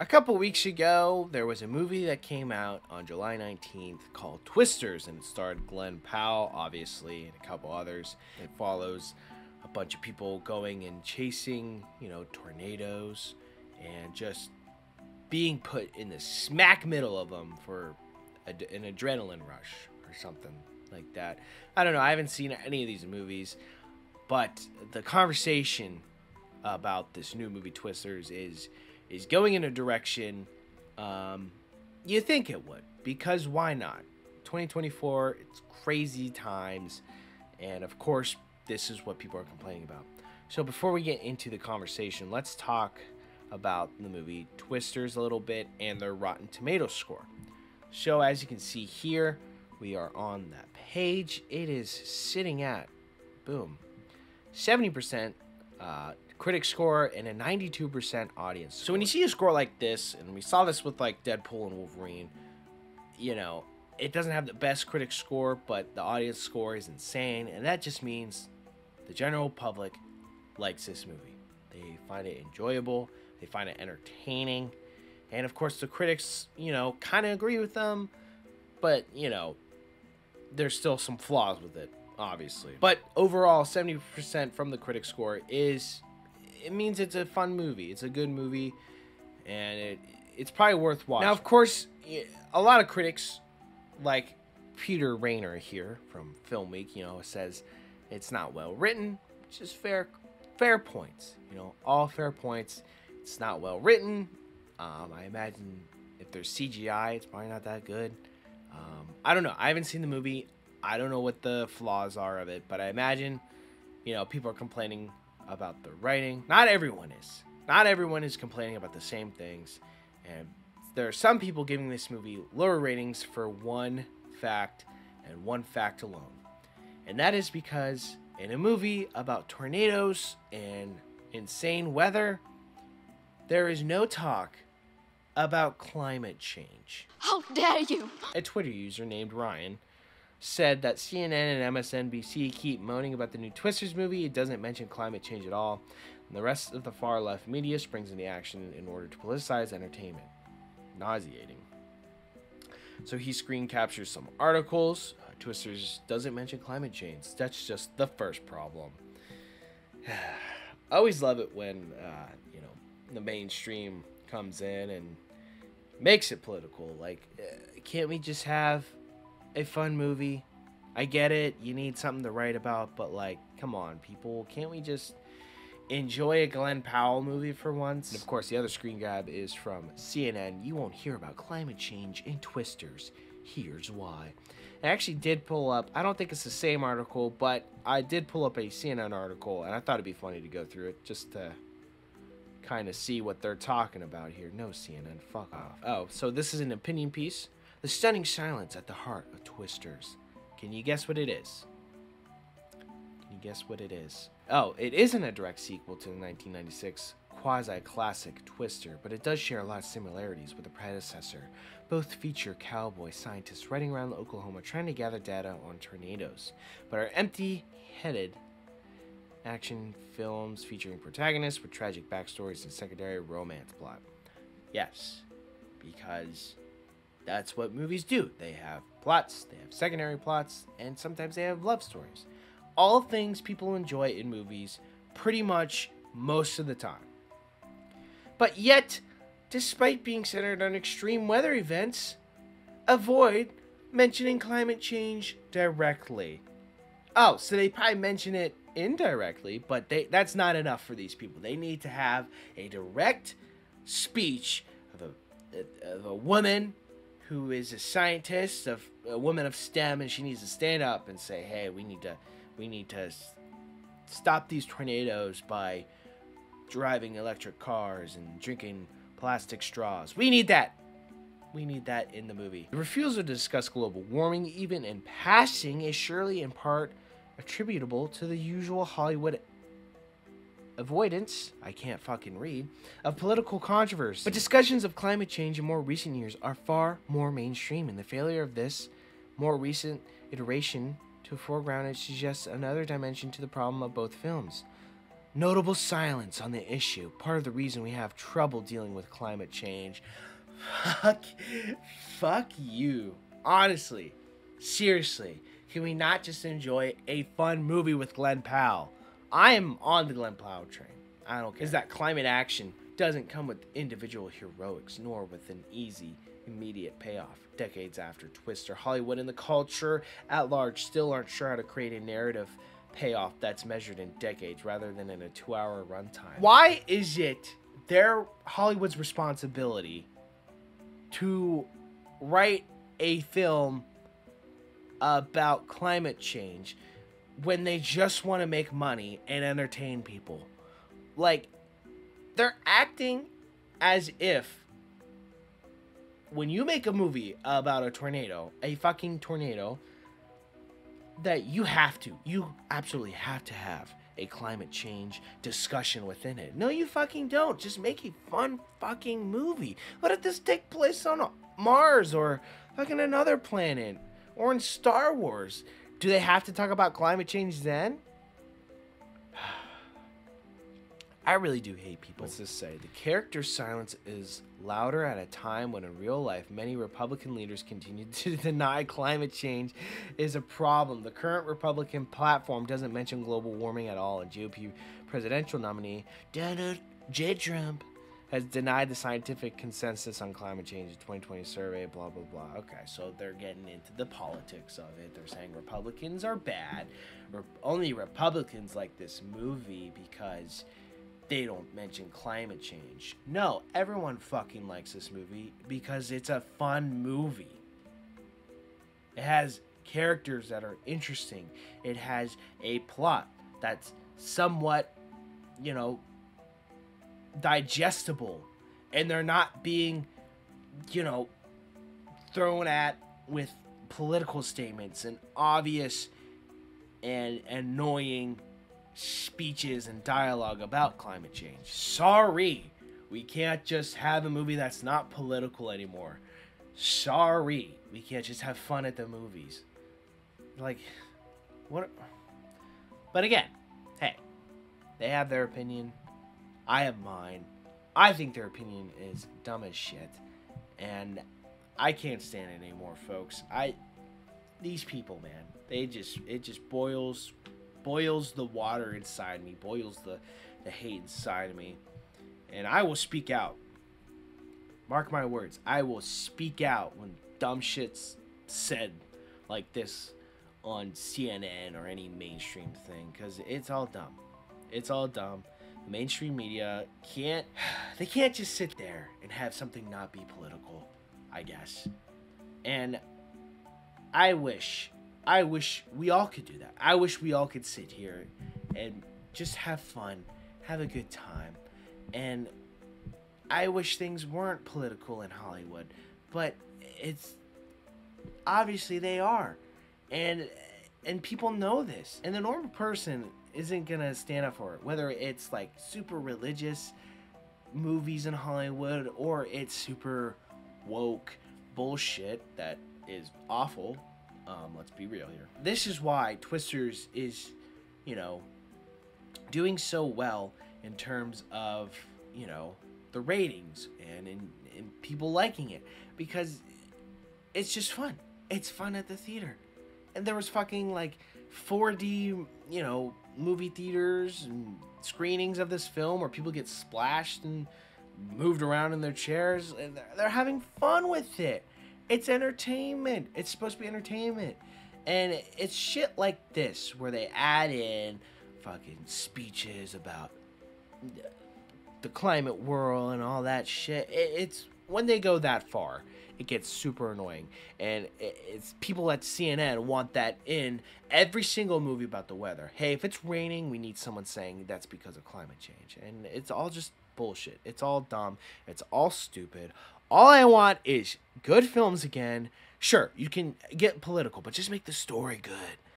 A couple weeks ago, there was a movie that came out on July 19th called Twisters, and it starred Glenn Powell, obviously, and a couple others. It follows a bunch of people going and chasing, tornadoes, and just being put in the smack middle of them for an adrenaline rush or something like that. I don't know. I haven't seen any of these movies, but the conversation about this new movie Twisters is going in a direction you think it would, because why not? 2024, it's crazy times, and of course this is what people are complaining about. So before we get into the conversation, let's talk about the movie Twisters a little bit and their Rotten Tomatoes score. So as you can see here, we are on that page. It is sitting at, boom, 70% critic score and a 92% audience score. So when you see a score like this, and we saw this with like Deadpool and Wolverine, it doesn't have the best critic score, but the audience score is insane, and that just means the general public likes this movie. They find it enjoyable, they find it entertaining, and of course the critics, kind of agree with them, but, there's still some flaws with it, obviously. But overall, 70% from the critic score it means it's a fun movie. It's a good movie, and it's probably worth watching. Now, of course, a lot of critics, like Peter Rayner here from Film Week, says it's not well written, which is fair points. All fair points. It's not well written. I imagine if there's CGI, it's probably not that good. I don't know. I haven't seen the movie. I don't know what the flaws are of it, but I imagine, people are complaining about the writing. Not everyone is. Not everyone is complaining about the same things. And there are some people giving this movie lower ratings for one fact, and one fact alone. And that is because in a movie about tornadoes and insane weather, there is no talk about climate change. How dare you! A Twitter user named Ryan said that CNN and MSNBC keep moaning about the new Twisters movie. It doesn't mention climate change at all. And the rest of the far-left media springs into action in order to politicize entertainment. Nauseating. So he screen captures some articles. Twisters doesn't mention climate change. That's just the first problem. I always love it when, the mainstream comes in and makes it political. Like, can't we just have a fun movie? I get it, you need something to write about, but like, come on, people, can't we just enjoy a Glenn Powell movie for once? And of course, the other screen grab is from CNN. You won't hear about climate change in Twisters. Here's why. I actually did pull up, I don't think it's the same article, but I did pull up a CNN article, and I thought it'd be funny to go through it just to kind of see what they're talking about here. No, CNN, fuck off. Oh, so this is an opinion piece. The stunning silence at the heart of Twisters. Can you guess what it is? Can you guess what it is? Oh, it isn't a direct sequel to the 1996 quasi-classic Twister, but it does share a lot of similarities with the predecessor. Both feature cowboy scientists riding around Oklahoma trying to gather data on tornadoes, but are empty-headed action films featuring protagonists with tragic backstories and secondary romance plot. Yes, because that's what movies do. They have plots, they have secondary plots, and sometimes they have love stories. All things people enjoy in movies pretty much most of the time. But yet, despite being centered on extreme weather events, avoid mentioning climate change directly. Oh, so they probably mention it indirectly, but that's not enough for these people. They need to have a direct speech of a woman who is a scientist, of a woman of STEM, and she needs to stand up and say, hey, we need to stop these tornadoes by driving electric cars and drinking plastic straws. We need that. We need that in the movie. The refusal to discuss global warming, even in passing, is surely in part attributable to the usual Hollywood avoidance, I can't fucking read, of political controversy. But discussions of climate change in more recent years are far more mainstream, and the failure of this more recent iteration to foreground it suggests another dimension to the problem of both films. Notable silence on the issue. Part of the reason we have trouble dealing with climate change. Fuck you. Honestly. Seriously. Can we not just enjoy a fun movie with Glenn Powell? I am on the Glenn Powell train. I don't care. Is that climate action doesn't come with individual heroics, nor with an easy, immediate payoff. Decades after Twister, Hollywood and the culture at large still aren't sure how to create a narrative payoff that's measured in decades rather than in a 2-hour runtime. Why is it Hollywood's responsibility to write a film about climate change when they just want to make money and entertain people? Like, they're acting as if when you make a movie about a tornado, a fucking tornado, that you absolutely have to have a climate change discussion within it. No, you fucking don't. Just make a fun fucking movie. Let it just take place on Mars or fucking another planet or in Star Wars. Do they have to talk about climate change then? I really do hate people. What's this say? The character's silence is louder at a time when in real life many Republican leaders continue to deny climate change is a problem. The current Republican platform doesn't mention global warming at all, and GOP presidential nominee Donald J. Trump has denied the scientific consensus on climate change. 2020 survey, blah, blah, blah. Okay, so they're getting into the politics of it. They're saying Republicans are bad. Only Republicans like this movie because they don't mention climate change. No, everyone fucking likes this movie because it's a fun movie. It has characters that are interesting. It has a plot that's somewhat, digestible. And they're not being, thrown at with political statements and obvious and annoying speeches and dialogue about climate change. Sorry, we can't just have a movie that's not political anymore. Sorry, we can't just have fun at the movies. Like, what? But again, hey, they have their opinion. I have mine. I think their opinion is dumb as shit, and I can't stand it anymore, folks. These people, man, it just boils the water inside me, boils the hate inside of me, and I will speak out. Mark my words, I will speak out when dumb shit's said like this on CNN or any mainstream thing, because it's all dumb. It's all dumb. The mainstream media can't just sit there and have something not be political, I guess. And I wish we all could do that. I wish we all could sit here and just have fun, have a good time. And I wish things weren't political in Hollywood, but it's obviously they are. And people know this. And the normal person isn't going to stand up for it, whether it's like super religious movies in Hollywood or it's super woke bullshit that is awful. Let's be real here. This is why Twisters is, doing so well in terms of, the ratings and in people liking it, because it's just fun. It's fun at the theater. And there was fucking like 4D, movie theaters and screenings of this film where people get splashed and moved around in their chairs, and they're having fun with it. It's entertainment. It's supposed to be entertainment. And it's shit like this where they add in fucking speeches about the climate world and all that shit. It's when they go that far, it gets super annoying. And it's people at CNN want that in every single movie about the weather. Hey, if it's raining, we need someone saying that's because of climate change. And it's all just bullshit. It's all dumb. It's all stupid. All I want is good films again. Sure, you can get political, but just make the story good.